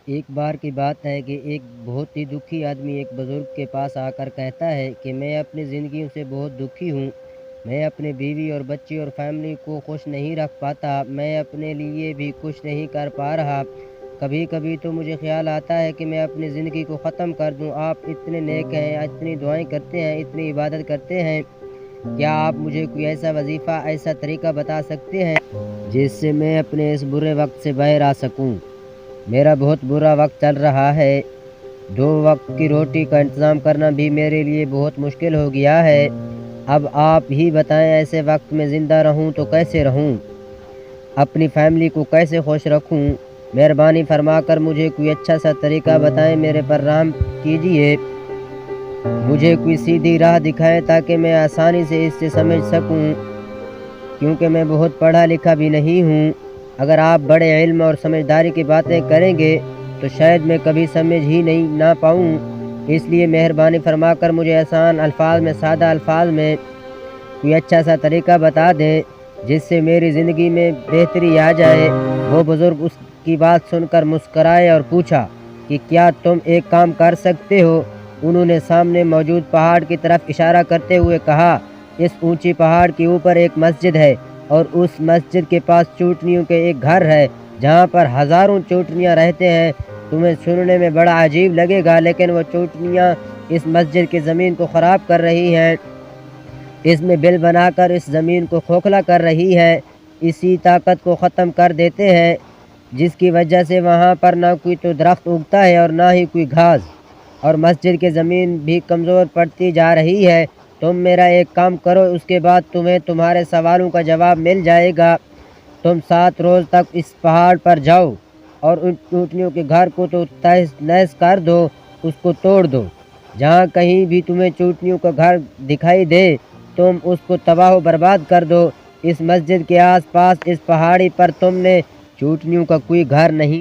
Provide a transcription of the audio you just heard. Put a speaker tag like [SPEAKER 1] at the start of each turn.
[SPEAKER 1] ایک بار کی بات ہے کہ ایک بہت ہی دکھی آدمی ایک بزرگ کے پاس آ کر کہتا ہے کہ میں اپنی زندگی سے بہت دکھی ہوں۔ میں اپنے بیوی اور بچی اور فیملی کو خوش نہیں رکھ پاتا، میں اپنے لیے بھی کچھ نہیں کر پا رہا۔ کبھی کبھی تو مجھے خیال آتا ہے کہ میں اپنی زندگی کو ختم کر دوں۔ آپ اتنے نیک ہیں، اتنی دعائیں کرتے ہیں، اتنی عبادت کرتے ہیں، کیا آپ مجھے کوئی ایسا وظیفہ، ایسا طریقہ بتا سکتے ہیں جس سے میں اپنے اس برے وقت سے باہر آ سکوں؟ میرا بہت برا وقت چل رہا ہے، 2 وقت کی روٹی کا انتظام کرنا بھی میرے لیے بہت مشکل ہو گیا ہے۔ اب آپ ہی بتائیں، ایسے وقت میں زندہ رہوں تو کیسے رہوں؟ اپنی فیملی کو کیسے خوش رکھوں؟ مہربانی فرما کر مجھے کوئی اچھا سا طریقہ بتائیں، میرے پر رحم کیجیے، مجھے کوئی سیدھی راہ دکھائیں تاکہ میں آسانی سے اس سے سمجھ سکوں، کیونکہ میں بہت پڑھا لکھا بھی نہیں ہوں۔ اگر آپ بڑے علم اور سمجھداری کی باتیں کریں گے تو شاید میں کبھی سمجھ ہی نہ پاؤں، اس لیے مہربانی فرما کر مجھے آسان الفاظ میں، سادہ الفاظ میں کوئی اچھا سا طریقہ بتا دیں جس سے میری زندگی میں بہتری آ جائے۔ وہ بزرگ اس کی بات سن کر مسکرائے اور پوچھا کہ کیا تم ایک کام کر سکتے ہو؟ انہوں نے سامنے موجود پہاڑ کی طرف اشارہ کرتے ہوئے کہا، اس اونچی پہاڑ کے اوپر ایک مسجد ہے اور اس مسجد کے پاس چوٹنیوں کے ایک گھر ہے جہاں پر ہزاروں چوٹنیاں رہتے ہیں۔ تمہیں سننے میں بڑا عجیب لگے گا، لیکن وہ چوٹنیاں اس مسجد کی زمین کو خراب کر رہی ہیں، اس میں بل بنا کر اس زمین کو کھوکھلا کر رہی ہے، اسی طاقت کو ختم کر دیتے ہیں، جس کی وجہ سے وہاں پر نہ کوئی تو درخت اگتا ہے اور نہ ہی کوئی گھاس، اور مسجد کی زمین بھی کمزور پڑتی جا رہی ہے۔ تم میرا ایک کام کرو، اس کے بعد تمہیں تمہارے سوالوں کا جواب مل جائے گا۔ تم 7 روز تک اس پہاڑ پر جاؤ اور ان چوٹنیوں کے گھر کو تو تہس نہس کر دو، اس کو توڑ دو۔ جہاں کہیں بھی تمہیں چوٹنیوں کا گھر دکھائی دے تم اس کو تباہ و برباد کر دو۔ اس مسجد کے آس پاس اس پہاڑی پر تم نے چوٹنیوں کا کوئی گھر نہیں